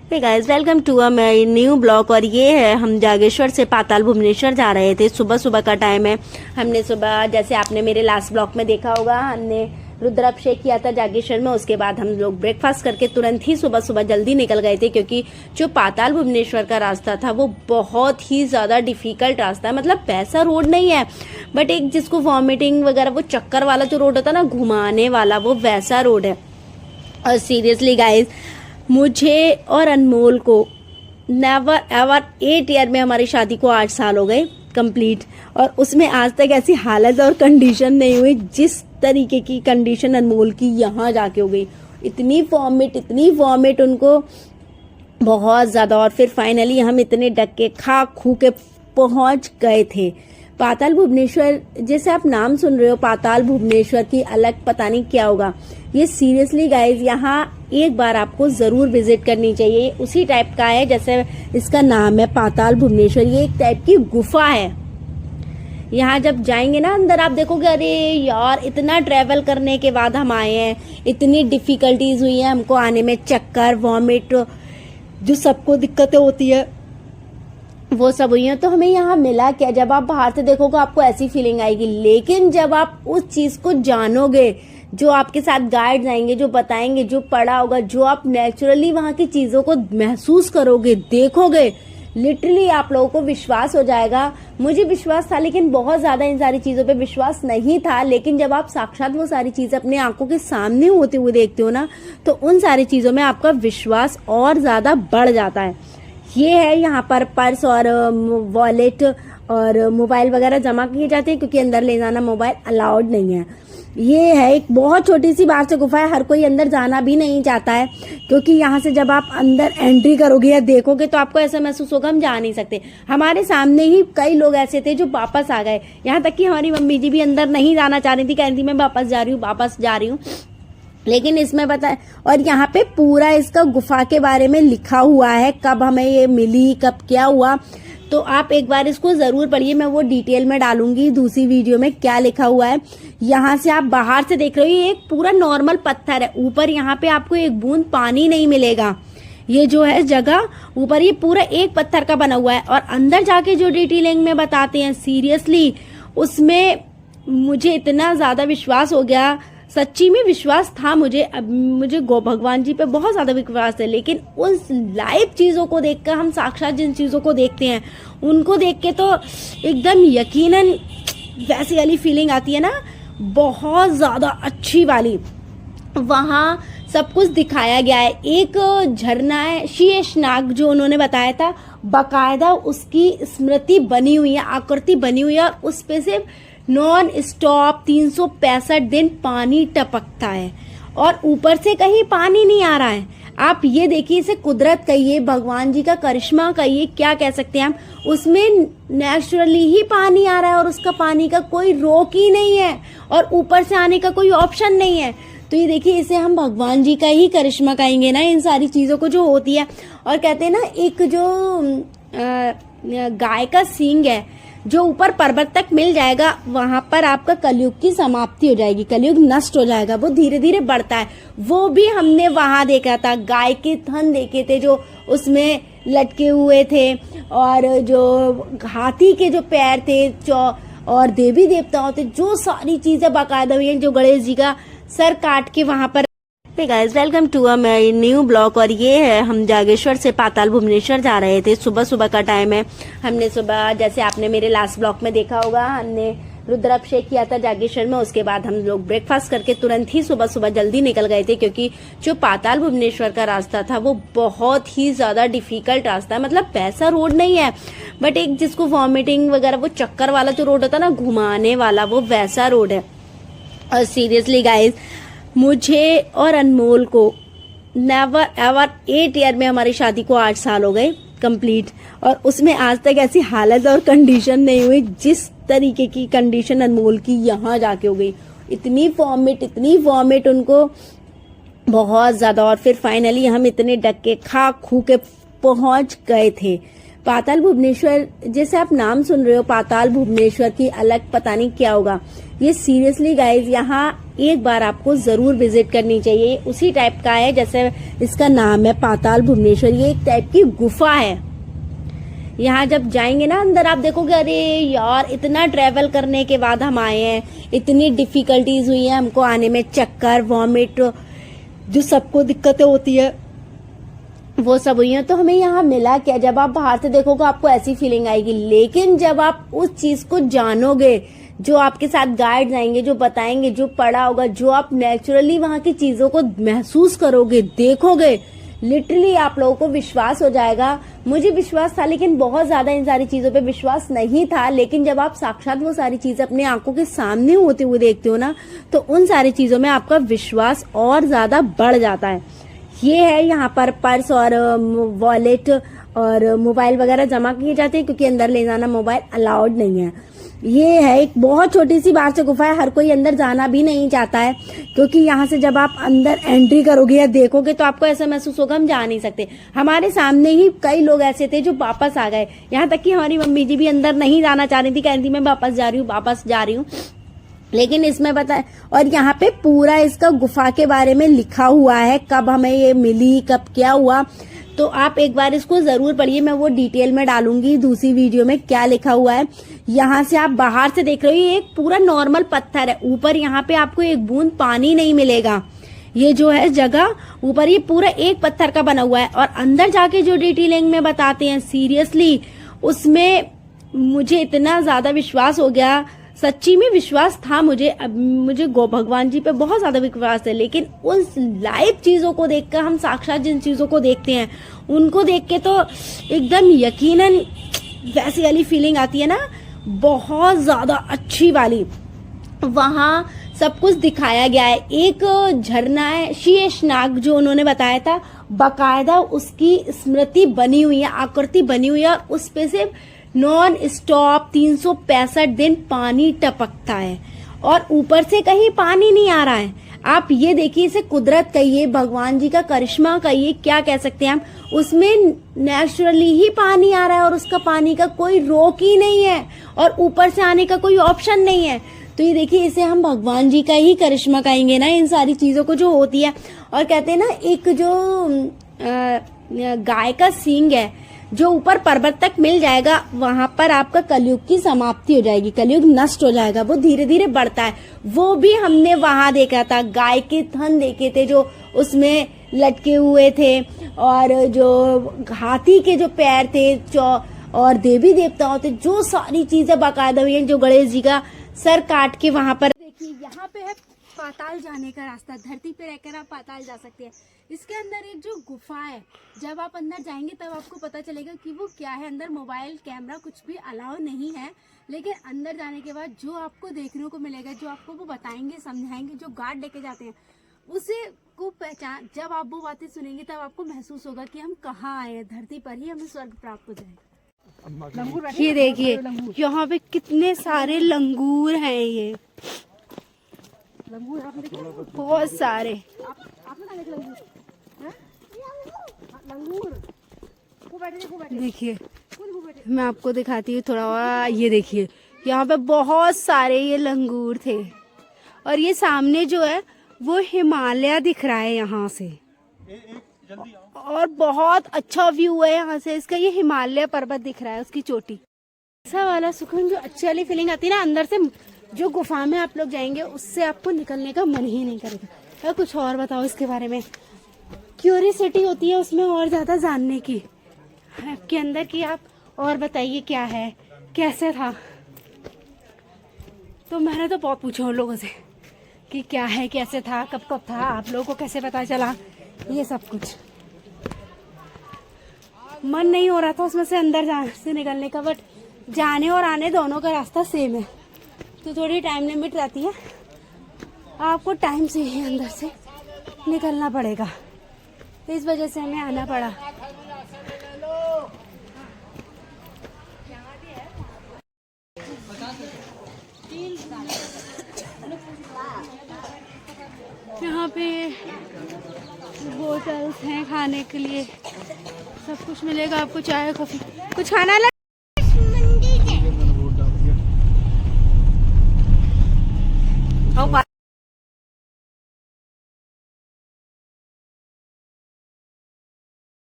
Hey guys, welcome to a my new blog. और ये है, हम जागेश्वर से पाताल भुवनेश्वर जा रहे थे। सुबह सुबह का टाइम है। हमने सुबह, जैसे आपने मेरे लास्ट ब्लॉग में देखा होगा, हमने रुद्राभिषेक किया था जागेश्वर में। उसके बाद हम लोग ब्रेकफास्ट करके तुरंत ही सुबह सुबह जल्दी निकल गए थे, क्योंकि जो पाताल भुवनेश्वर का रास्ता था वो बहुत ही ज़्यादा डिफिकल्ट रास्ता है। मतलब वैसा रोड नहीं है, बट एक जिसको वॉमिटिंग वगैरह, वो चक्कर वाला जो रोड होता है ना, घुमाने वाला, वो वैसा रोड है। और सीरियसली गाइज, मुझे और अनमोल को नेवर एवर 8 ईयर में, हमारी शादी को 8 साल हो गए कंप्लीट, और उसमें आज तक ऐसी हालत और कंडीशन नहीं हुई जिस तरीके की कंडीशन अनमोल की यहाँ जाके हो गई। इतनी वॉमिट उनको, बहुत ज़्यादा। और फिर फाइनली हम इतने डके खा खू के पहुँच गए थे पाताल भुवनेश्वर। जैसे आप नाम सुन रहे हो पाताल भुवनेश्वर की, अलग पता नहीं क्या होगा ये। सीरियसली गाइज, यहाँ एक बार आपको जरूर विजिट करनी चाहिए। उसी टाइप का है जैसे इसका नाम है, पाताल भुवनेश्वर। ये एक टाइप की गुफा है। यहाँ जब जाएंगे ना अंदर, आप देखोगे अरे यार, इतना ट्रेवल करने के बाद हम आए हैं, इतनी डिफिकल्टीज हुई है हमको आने में, चक्कर, वॉमिट, जो सबको दिक्कतें होती है वो सब हुई है। तो हमें यहाँ मिला क्या? जब आप बाहर से देखोगे आपको ऐसी फीलिंग आएगी, लेकिन जब आप उस चीज को जानोगे, जो आपके साथ गाइड आएंगे, जो बताएंगे, जो पढ़ा होगा, जो आप नेचुरली वहां की चीजों को महसूस करोगे, देखोगे, लिटरली आप लोगों को विश्वास हो जाएगा। मुझे विश्वास था, लेकिन बहुत ज्यादा इन सारी चीजों पे विश्वास नहीं था। लेकिन जब आप साक्षात वो सारी चीजें अपने आंखों के सामने होते हुए देखते हो ना, तो उन सारी चीजों में आपका विश्वास और ज्यादा बढ़ जाता है। ये है, यहाँ पर पर्स और वॉलेट और मोबाइल वगैरह जमा किए जाते हैं, क्योंकि अंदर ले जाना मोबाइल अलाउड नहीं है। ये है एक बहुत छोटी सी बाहर से गुफा है, हर कोई अंदर जाना भी नहीं चाहता है, क्योंकि यहाँ से जब आप अंदर एंट्री करोगे या देखोगे तो आपको ऐसा महसूस होगा हम जा नहीं सकते। हमारे सामने ही कई लोग ऐसे थे जो वापस आ गए, यहाँ तक कि हमारी मम्मी जी भी अंदर नहीं जाना चाह रही थी, कह रही थी मैं वापस जा रही हूँ। लेकिन इसमें पता है, और यहाँ पे पूरा इसका गुफा के बारे में लिखा हुआ है, कब हमें ये मिली, कब क्या हुआ। तो आप एक बार इसको जरूर पढ़िए। मैं वो डिटेल में डालूंगी दूसरी वीडियो में क्या लिखा हुआ है। यहाँ से आप बाहर से देख रहे हो, ये एक पूरा नॉर्मल पत्थर है। ऊपर यहाँ पे आपको एक बूंद पानी नहीं मिलेगा। ये जो है जगह ऊपर, ये पूरा एक पत्थर का बना हुआ है। और अंदर जाके जो डिटेलिंग में बताते हैं, सीरियसली उसमें मुझे इतना ज्यादा विश्वास हो गया। सच्ची में विश्वास था मुझे। अब मुझे गो भगवान जी पे बहुत ज्यादा विश्वास है, लेकिन उस लाइव चीजों को देखकर, हम साक्षात जिन चीजों को देखते हैं उनको देख के तो एकदम यकीनन वैसी वाली फीलिंग आती है ना, बहुत ज्यादा अच्छी वाली। वहाँ सब कुछ दिखाया गया है। एक झरना है, शीशनाग, जो उन्होंने बताया था, बाकायदा उसकी स्मृति बनी हुई है, आकृति बनी हुई है, और उस पे से नॉन स्टॉप 365 दिन पानी टपकता है, और ऊपर से कहीं पानी नहीं आ रहा है। आप ये देखिए, इसे कुदरत कहिए, भगवान जी का करिश्मा कहिए, क्या कह सकते हैं हम, उसमें नेचुरली ही पानी आ रहा है, और उसका पानी का कोई रोक ही नहीं है, और ऊपर से आने का कोई ऑप्शन नहीं है। तो ये देखिए, इसे हम भगवान जी का ही करिश्मा कहेंगे ना, इन सारी चीजों को जो होती है। और कहते हैं ना, एक जो गाय का सींग है जो ऊपर पर्वत तक मिल जाएगा, वहां पर आपका कलयुग की समाप्ति हो जाएगी, कलयुग नष्ट हो जाएगा, वो धीरे धीरे बढ़ता है। वो भी हमने वहां देखा था। गाय के थन देखे थे जो उसमें लटके हुए थे, और जो हाथी के जो पैर थे, और देवी देवताओं थे, जो सारी चीजें बाकायदा हुई हैं, जो गणेश जी का सर काट के वहां पर। Hey guys, welcome to a my new blog. और ये है, हम जागेश्वर से पाताल भुवनेश्वर जा रहे थे। सुबह सुबह का टाइम है। हमने सुबह, जैसे आपने मेरे लास्ट ब्लॉग में देखा होगा, हमने रुद्राभिषेक किया था जागेश्वर में। उसके बाद हम लोग ब्रेकफास्ट करके तुरंत ही सुबह सुबह जल्दी निकल गए थे, क्योंकि जो पाताल भुवनेश्वर का रास्ता था वो बहुत ही ज्यादा डिफिकल्ट रास्ता है। मतलब वैसा रोड नहीं है, बट एक जिसको वॉमिटिंग वगैरह, वो चक्कर वाला जो रोड होता है ना, घुमाने वाला, वो वैसा रोड है। और सीरियसली गाइज, मुझे और अनमोल को नेवर एवर 8 ईयर में, हमारी शादी को 8 साल हो गए कंप्लीट, और उसमें आज तक ऐसी हालत और कंडीशन नहीं हुई जिस तरीके की कंडीशन अनमोल की यहाँ जाके हो गई। इतनी वॉमिट उनको, बहुत ज्यादा। और फिर फाइनली हम इतने डके खा खू के पहुंच गए थे पाताल भुवनेश्वर, जैसे आप नाम सुन रहे हो पाताल भुवनेश्वर की अलग पता नहीं क्या होगा, ये सीरियसली गाइज यहाँ एक बार आपको जरूर विजिट करनी चाहिए। उसी टाइप का है जैसे इसका नाम है पाताल भुवनेश्वर। ये एक टाइप की गुफा है। यहाँ जब जाएंगे ना अंदर, आप देखोगे अरे यार इतना ट्रेवल करने के बाद हम आए हैं, इतनी डिफिकल्टीज हुई है हमको आने में, चक्कर, वॉमिट, जो सबको दिक्कतें होती है वो सब हुई है। तो हमें यहाँ मिला क्या, जब आप बाहर से देखोगे आपको ऐसी फीलिंग आएगी, लेकिन जब आप उस चीज को जानोगे, जो आपके साथ गाइड आएंगे, जो बताएंगे, जो पढ़ा होगा, जो आप नेचुरली वहां की चीजों को महसूस करोगे, देखोगे, लिटरली आप लोगों को विश्वास हो जाएगा। मुझे विश्वास था लेकिन बहुत ज्यादा इन सारी चीजों पे विश्वास नहीं था, लेकिन जब आप साक्षात वो सारी चीजें अपने आंखों के सामने होते हुए देखते हो ना, तो उन सारी चीजों में आपका विश्वास और ज्यादा बढ़ जाता है। ये है यहाँ पर पर्स और वॉलेट और मोबाइल वगैरह जमा किए जाते हैं, क्योंकि अंदर ले जाना मोबाइल अलाउड नहीं है। ये है एक बहुत छोटी सी बाहर से गुफा है, हर कोई अंदर जाना भी नहीं चाहता है, क्योंकि यहाँ से जब आप अंदर एंट्री करोगे या देखोगे तो आपको ऐसा महसूस होगा हम जा नहीं सकते। हमारे सामने ही कई लोग ऐसे थे जो वापस आ गए, यहाँ तक कि हमारी मम्मी जी भी अंदर नहीं जाना चाह रही थी, कह रही थी मैं वापस जा रही हूँ। लेकिन इसमें बताए, और यहाँ पे पूरा इसका गुफा के बारे में लिखा हुआ है, कब हमें ये मिली, कब क्या हुआ, तो आप एक बार इसको जरूर पढ़िए। मैं वो डिटेल में डालूंगी दूसरी वीडियो में क्या लिखा हुआ है। यहाँ से आप बाहर से देख रहे हो, ये एक पूरा नॉर्मल पत्थर है, ऊपर यहाँ पे आपको एक बूंद पानी नहीं मिलेगा। ये जो है जगह ऊपर, ये पूरा एक पत्थर का बना हुआ है, और अंदर जाके जो डिटेलिंग में बताते हैं सीरियसली, उसमें मुझे इतना ज्यादा विश्वास हो गया, सच्ची में विश्वास था मुझे। अब मुझे भगवान जी पे बहुत ज्यादा विश्वास है, लेकिन उस लाइव चीजों को देखकर, हम साक्षात जिन चीजों को देखते हैं उनको देख के तो एकदम यकीनन वैसी वाली फीलिंग आती है ना, बहुत ज्यादा अच्छी वाली। वहां सब कुछ दिखाया गया है। एक झरना है शीशनाग, जो उन्होंने बताया था, बकायदा उसकी स्मृति बनी हुई है, आकृति बनी हुई है, उस पे से नॉन स्टॉप 365 दिन पानी टपकता है, और ऊपर से कहीं पानी नहीं आ रहा है। आप ये देखिए, इसे कुदरत कहिए, भगवान जी का करिश्मा कहिए, क्या कह सकते हैं हम, उसमें नेचुरली ही पानी आ रहा है, और उसका पानी का कोई रोक ही नहीं है, और ऊपर से आने का कोई ऑप्शन नहीं है। तो ये देखिए, इसे हम भगवान जी का ही करिश्मा कहेंगे ना, इन सारी चीजों को जो होती है। और कहते हैं ना, एक जो गाय का सींग है जो ऊपर पर्वत तक मिल जाएगा, वहां पर आपका कलयुग की समाप्ति हो जाएगी, कलयुग नष्ट हो जाएगा, वो धीरे धीरे बढ़ता है। वो भी हमने वहां देखा था, गाय के थन देखे थे जो उसमें लटके हुए थे, और जो हाथी के जो पैर थे, और देवी देवताओं थे, जो सारी चीजें बाकायदा हुई है, जो गणेश जी का सर काट के वहां पर। देखिए यहाँ पे है पाताल जाने का रास्ता, धरती पे रहकर आप पाताल जा सकते हैं। इसके अंदर एक जो गुफा है, जब आप अंदर जाएंगे तब आपको पता चलेगा कि वो क्या है। अंदर मोबाइल कैमरा कुछ भी अलाउ नहीं है, लेकिन अंदर जाने के बाद जो आपको देखने को मिलेगा, जो आपको वो बताएंगे, समझाएंगे, जो गार्ड लेके जाते हैं, उसे को पहचान, जब आप वो बातें सुनेंगे तब आपको महसूस होगा कि हम कहाँ आए हैं, धरती पर ही हमें स्वर्ग प्राप्त हो जाएगा। ये देखिए यहाँ पे कितने सारे लंगूर हैं, ये बहुत सारे देखिए, मैं आपको दिखाती हूँ थोड़ा। ये देखिए यहाँ पे बहुत सारे ये लंगूर थे, और ये सामने जो है वो हिमालय दिख रहा है यहाँ से, और बहुत अच्छा व्यू है यहाँ से इसका। ये हिमालय पर्वत दिख रहा है, उसकी चोटी। ऐसा वाला सुकून, जो अच्छी वाली फीलिंग आती है ना अंदर से, जो गुफा में आप लोग जाएंगे उससे आपको निकलने का मन ही नहीं करेगा। और कुछ और बताओ इसके बारे में, क्यूरियोसिटी होती है उसमें और ज्यादा जानने की आपके अंदर की। आप और बताइए क्या है, कैसे था। तो मैंने तो बहुत पूछा उन लोगों से कि क्या है, कैसे था, कब कब था, आप लोगों को कैसे पता चला, ये सब कुछ। मन नहीं हो रहा था उसमें से अंदर जाने से निकलने का, बट जाने और आने दोनों का रास्ता सेम है, तो थोड़ी टाइम लिमिट रहती है, आपको टाइम से ही अंदर से निकलना पड़ेगा, तो इस वजह से हमें आना पड़ा। यहाँ पे होटल्स हैं खाने के लिए, सब कुछ मिलेगा आपको, चाय कॉफ़ी। कुछ खाना